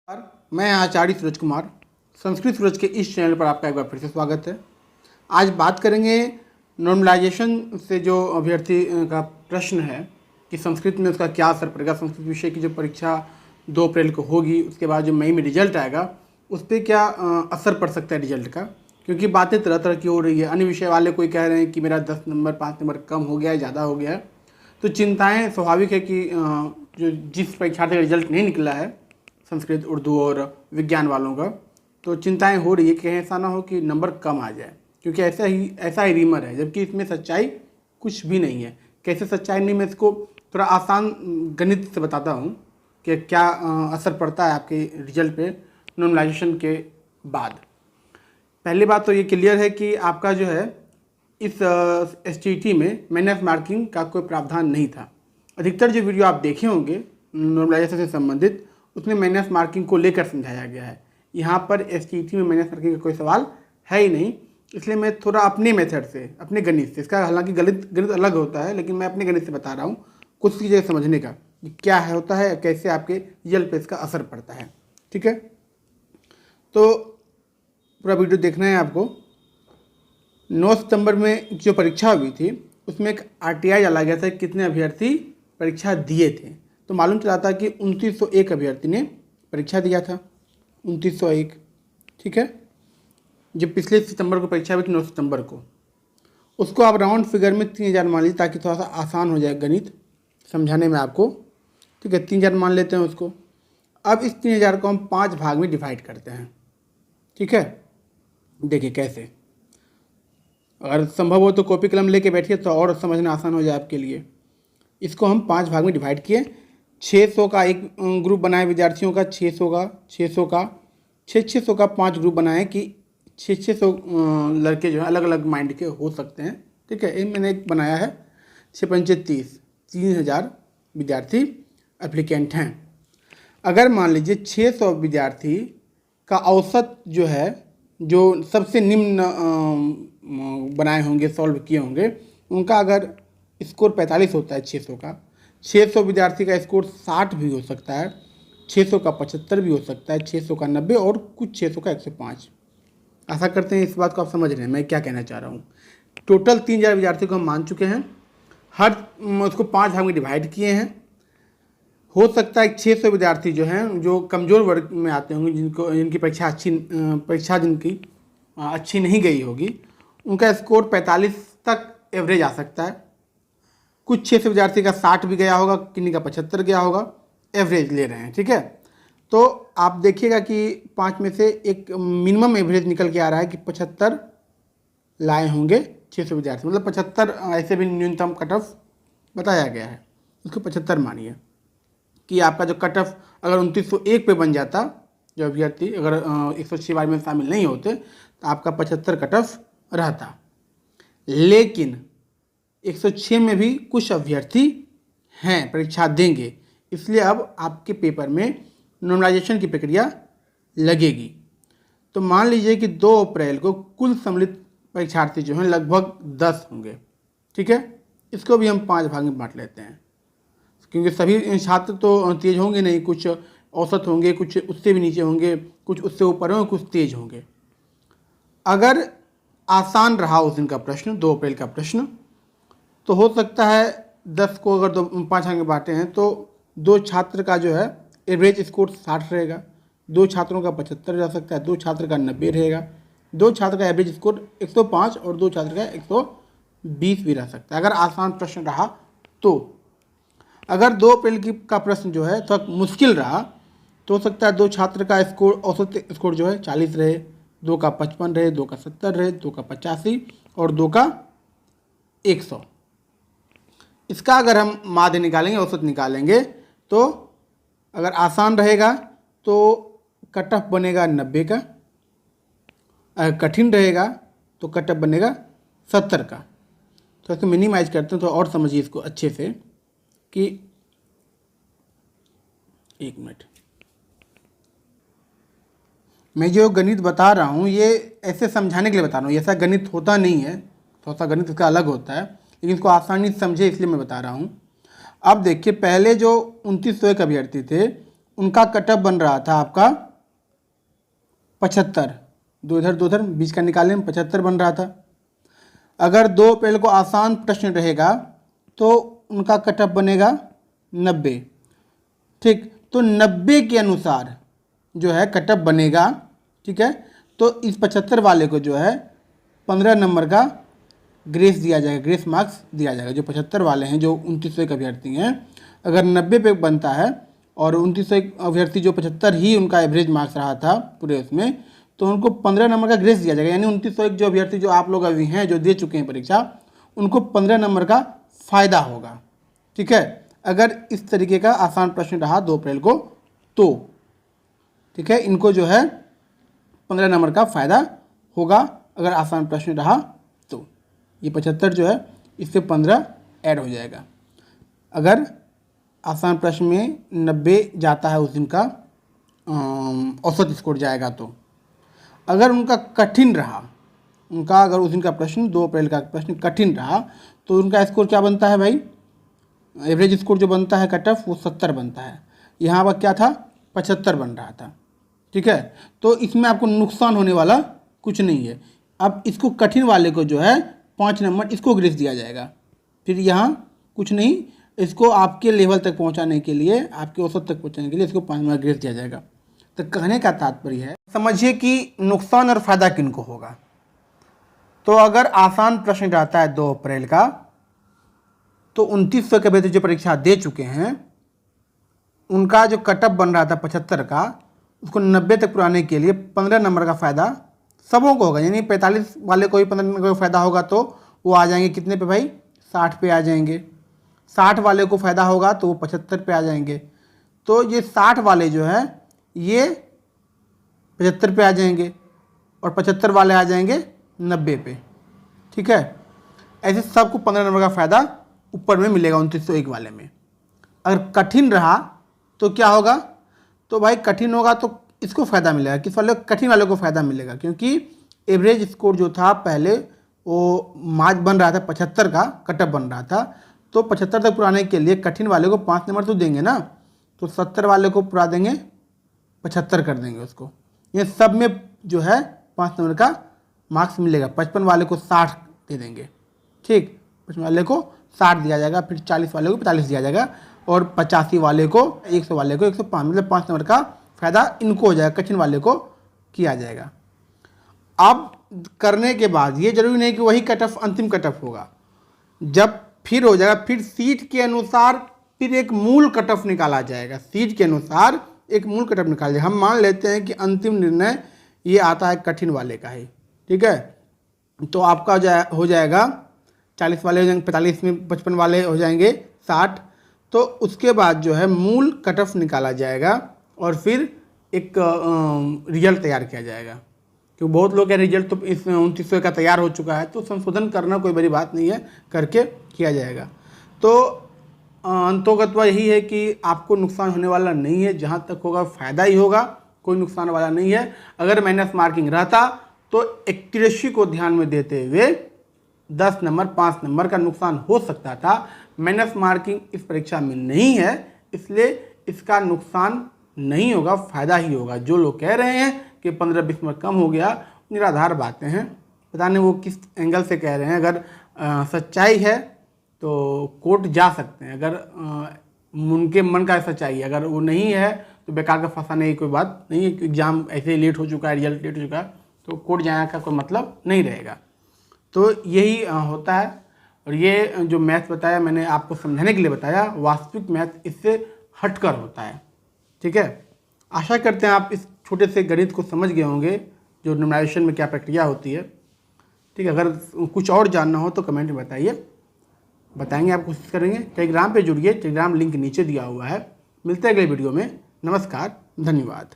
मैं आचार्य सूरज कुमार, संस्कृत सूरज के इस चैनल पर आपका एक बार फिर से स्वागत है। आज बात करेंगे नॉर्मलाइजेशन से जो अभ्यर्थी का प्रश्न है कि संस्कृत में उसका क्या असर पड़ेगा। संस्कृत विषय की जो परीक्षा 2 अप्रैल को होगी, उसके बाद जो मई में रिजल्ट आएगा उस पर क्या असर पड़ सकता है रिजल्ट का, क्योंकि बातें तरह तरह की हो रही है। अन्य विषय वाले कोई कह रहे हैं कि मेरा 10 नंबर 5 नंबर कम हो गया है, ज़्यादा हो गया है। तो चिंताएँ स्वाभाविक है कि जो जिस परीक्षार्थी का रिजल्ट नहीं निकला है संस्कृत, उर्दू और विज्ञान वालों का, तो चिंताएं हो रही है कि कहीं ऐसा ना हो कि नंबर कम आ जाए, क्योंकि ऐसा ही रीमर है, जबकि इसमें सच्चाई कुछ भी नहीं है। कैसे सच्चाई नहीं, मैं इसको थोड़ा आसान गणित से बताता हूँ कि क्या असर पड़ता है आपके रिजल्ट पे नॉर्मलाइजेशन के बाद। पहली बात तो ये क्लियर है कि आपका जो है इस STT में माइनस मार्किंग का कोई प्रावधान नहीं था। अधिकतर जो वीडियो आप देखे होंगे नॉर्मलाइजेशन से संबंधित, उसमें माइनस मार्किंग को लेकर समझाया गया है। यहाँ पर STT में माइनस मार्किंग का कोई सवाल है ही नहीं, इसलिए मैं थोड़ा अपने मेथड से, अपने गणित से, इसका हालांकि गणित अलग होता है, लेकिन मैं अपने गणित से बता रहा हूँ कुछ चीज़ें समझने का कि क्या है होता है, कैसे आपके रिजल्ट पे इसका असर पड़ता है। ठीक है, तो पूरा वीडियो देखना है आपको। 9 सितंबर में जो परीक्षा हुई थी उसमें एक RTI डाला गया था, कितने अभ्यर्थी परीक्षा दिए थे। तो मालूम चला था कि 2901 अभ्यर्थी ने परीक्षा दिया था, 2901। ठीक है, जब पिछले सितंबर को परीक्षा हुई थी 9 सितंबर को, उसको आप राउंड फिगर में 3000 मान लीजिए, ताकि थोड़ा सा आसान हो जाए गणित समझाने में आपको। ठीक है, 3000 मान लेते हैं उसको। अब इस 3000 को हम 5 भाग में डिवाइड करते हैं। ठीक है, देखिए कैसे, अगर संभव हो तो कॉपी कलम लेके बैठिए तो और समझना आसान हो जाए आपके लिए। इसको हम 5 भाग में डिवाइड किए। 600 का एक ग्रुप बनाए विद्यार्थियों का, 600 का 600 का 5 ग्रुप बनाए कि 600 लड़के जो है अलग अलग माइंड के हो सकते हैं। ठीक है, मैंने एक बनाया है 6 पंचे 30, 3000 विद्यार्थी एप्लीकेंट हैं। अगर मान लीजिए 600 विद्यार्थी का औसत जो है, जो सबसे निम्न बनाए होंगे, सॉल्व किए होंगे, उनका अगर स्कोर 45 होता है 600 का, 600 विद्यार्थी का स्कोर 60 भी हो सकता है, 600 का 75 भी हो सकता है, 600 का 90 और कुछ 600 का 105। आशा करते हैं इस बात को आप समझ रहे हैं मैं क्या कहना चाह रहा हूँ। टोटल 3000 विद्यार्थियों को हम मान चुके हैं, हर उसको 5 भाग में डिवाइड किए हैं। हो सकता है 600 विद्यार्थी जो हैं, जो कमज़ोर वर्ग में आते होंगे, जिनकी परीक्षा जिनकी अच्छी नहीं गई होगी, उनका स्कोर 45 तक एवरेज आ सकता है। कुछ 600 विद्यार्थी का 60 भी गया होगा, किन्हीं का 75 गया होगा, एवरेज ले रहे हैं। ठीक है, तो आप देखिएगा कि 5 में से एक मिनिमम एवरेज निकल के आ रहा है कि 75 लाए होंगे 600 विद्यार्थी, मतलब 75 ऐसे भी न्यूनतम कट ऑफ बताया गया है, उसको 75 मानिए कि आपका जो कट ऑफ अगर 2901 पे बन जाता, जो अभ्यर्थी अगर 106 बार में शामिल नहीं होते, तो आपका 75 कट ऑफ रहता। लेकिन 106 में भी कुछ अभ्यर्थी हैं परीक्षा देंगे, इसलिए अब आपके पेपर में नॉर्मलाइजेशन की प्रक्रिया लगेगी। तो मान लीजिए कि 2 अप्रैल को कुल सम्मिलित परीक्षार्थी जो हैं लगभग 10 होंगे। ठीक है, इसको भी हम 5 भाग में बांट लेते हैं, क्योंकि सभी छात्र तो तेज होंगे नहीं, कुछ औसत होंगे, कुछ उससे भी नीचे होंगे, कुछ उससे ऊपर होंगे, कुछ तेज होंगे। अगर आसान रहा उस दिन का प्रश्न, 2 अप्रैल का प्रश्न, तो हो सकता है 10 को अगर 5 भाग में बांटे हैं तो 2 छात्र का जो है एवरेज स्कोर 60 रहेगा, 2 छात्रों का 75 रह सकता है, 2 छात्र का 90 रहेगा, 2 छात्र का एवरेज स्कोर 105 और 2 छात्र का 120 भी रह सकता है, अगर आसान प्रश्न रहा तो। अगर 2 अप्रैल का प्रश्न जो है थोड़ा मुश्किल रहा तो हो सकता है 2 छात्र का स्कोर, औसत स्कोर जो है 40 रहे, 2 का 55 रहे, 2 का 70 रहे, 2 का 85 और 2 का 100। इसका अगर हम माध्य निकालेंगे, औसत निकालेंगे, तो अगर आसान रहेगा तो कट ऑफ बनेगा 90 का, अगर कठिन रहेगा तो कट ऑफ बनेगा 70 का। तो इसको मिनिमाइज करते हैं तो और समझिए इसको अच्छे से कि 1 मिनट, मैं जो गणित बता रहा हूँ ये ऐसे समझाने के लिए बता रहा हूँ, ऐसा गणित होता नहीं है, थोड़ा सा गणित इसका अलग होता है, लेकिन इसको आसानी से समझे इसलिए मैं बता रहा हूँ। अब देखिए, पहले जो 2901 अभ्यर्थी थे उनका कटअप बन रहा था आपका 75, दो इधर बीच का निकालने में 75 बन रहा था। अगर 2 अप्रैल को आसान प्रश्न रहेगा तो उनका कटअप बनेगा 90। ठीक, तो 90 के अनुसार जो है कटअप बनेगा। ठीक है, तो इस 75 वाले को जो है 15 नंबर का ग्रेस दिया जाएगा, ग्रेस मार्क्स दिया जाएगा। जो 75 वाले हैं, जो 2901 अभ्यर्थी हैं, अगर 90 पे बनता है और 2901 अभ्यर्थी जो 75 ही उनका एवरेज मार्क्स रहा था पूरे उसमें, तो उनको 15 नंबर का ग्रेस दिया जाएगा। यानी 2901 जो अभ्यर्थी जो आप लोग अभी हैं, जो दे चुके हैं परीक्षा, उनको 15 नंबर का फ़ायदा होगा। ठीक है, अगर इस तरीके का आसान प्रश्न रहा 2 अप्रैल को तो ठीक है, इनको जो है 15 नंबर का फ़ायदा होगा अगर आसान प्रश्न रहा तो। ये 75 जो है इससे 15 ऐड हो जाएगा। अगर आसान प्रश्न में 90 जाता है उस दिन का औसत स्कोर जाएगा तो। अगर उनका कठिन रहा, उनका अगर उस दिन का प्रश्न 2 अप्रैल का प्रश्न कठिन रहा तो उनका स्कोर क्या बनता है भाई? एवरेज स्कोर जो बनता है कट ऑफ वो 70 बनता है। यहाँ पर क्या था? 75 बन रहा था। ठीक है, तो इसमें आपको नुकसान होने वाला कुछ नहीं है। अब इसको कठिन वाले को जो है 5 नंबर इसको ग्रेस दिया जाएगा। फिर यहाँ कुछ नहीं, इसको आपके लेवल तक पहुँचाने के लिए, आपके औसत तक पहुँचाने के लिए इसको 5 नंबर ग्रेस दिया जाएगा। तो कहने का तात्पर्य है, समझिए कि नुकसान और फायदा किनको होगा। तो अगर आसान प्रश्न रहता है 2 अप्रैल का, तो 2900 के अभ्यर्थी जो परीक्षा दे चुके हैं उनका जो कटअप बन रहा था 75 का, उसको 90 तक पुराने के लिए 15 नंबर का फ़ायदा सबों को होगा। यानी 45 वाले को भी 15 नंबर का फ़ायदा होगा तो वो आ जाएंगे कितने पे भाई? 60 पे आ जाएंगे। 60 वाले को फ़ायदा होगा तो वो 75 पे आ जाएंगे। तो ये 60 वाले जो है ये 75 पे आ जाएंगे और 75 वाले आ जाएंगे 90 पे। ठीक है, ऐसे सबको 15 नंबर का फ़ायदा ऊपर में मिलेगा 2901 वाले में। अगर कठिन रहा तो क्या होगा? तो भाई कठिन होगा तो इसको फ़ायदा मिलेगा। किस वाले? कठिन वाले को फ़ायदा मिलेगा, क्योंकि एवरेज स्कोर जो था पहले वो मार्च बन रहा था 75 का कटअप बन रहा था, तो 75 तक पुराने के लिए कठिन वाले को 5 नंबर तो देंगे ना, तो 70 वाले को पुरा देंगे, 75 कर देंगे उसको। ये सब में जो है 5 नंबर का मार्क्स मिलेगा। 55 वाले को 60 दे देंगे। ठीक, 55 वाले को 60 दिया जाएगा, फिर 40 वाले को 45 दिया जाएगा और 85 वाले को 100 वाले को 105, मतलब 5 नंबर का फ़ायदा इनको हो जाएगा, कठिन वाले को किया जाएगा। अब करने के बाद ये जरूरी नहीं कि वही कट ऑफ अंतिम कट ऑफ होगा। जब फिर हो जाएगा, फिर सीट के अनुसार फिर एक मूल कट ऑफ निकाला जाएगा। सीट के अनुसार एक मूल कट ऑफ निकाला जाएगा। हम मान लेते हैं कि अंतिम निर्णय ये आता है कठिन वाले का ही। ठीक है, तो आपका हो जाएगा 40 वाले हो जाएंगे 45 में, 55 वाले हो जाएंगे 60। तो उसके बाद जो है मूल कट ऑफ निकाला जाएगा और फिर एक रिजल्ट तैयार किया जाएगा। क्योंकि बहुत लोग का रिजल्ट तो इस 2900 का तैयार हो चुका है, तो संशोधन करना कोई बड़ी बात नहीं है, करके किया जाएगा। तो अंतोगत्वा यही है कि आपको नुकसान होने वाला नहीं है। जहाँ तक होगा फ़ायदा ही होगा, कोई नुकसान वाला नहीं है। अगर माइनस मार्किंग रहता तो एक्यूरेसी को ध्यान में देते हुए 10 नंबर 5 नंबर का नुकसान हो सकता था। माइनस मार्किंग इस परीक्षा में नहीं है, इसलिए इसका नुकसान नहीं होगा, फ़ायदा ही होगा। जो लोग कह रहे हैं कि 15-20 नंबर कम हो गया, निराधार बातें हैं। पता नहीं वो किस एंगल से कह रहे हैं। अगर सच्चाई है तो कोर्ट जा सकते हैं, अगर उनके मन का सच्चाई है। अगर वो नहीं है तो बेकार का फंसाने की कोई बात नहीं है। एग्ज़ाम ऐसे ही लेट हो चुका है, रिजल्ट लेट हो चुका है, तो कोर्ट जाने का कोई मतलब नहीं रहेगा। तो यही होता है। और ये जो मैथ बताया मैंने आपको समझाने के लिए बताया, वास्तविक मैथ इससे हटकर होता है। ठीक है, आशा करते हैं आप इस छोटे से गणित को समझ गए होंगे, जो नॉर्मलाइजेशन में क्या प्रक्रिया होती है। ठीक है, अगर कुछ और जानना हो तो कमेंट में बताइए, बताएंगे, आप कोशिश करेंगे। टेलीग्राम पे जुड़िए, टेलीग्राम लिंक नीचे दिया हुआ है। मिलते हैं अगले वीडियो में। नमस्कार, धन्यवाद।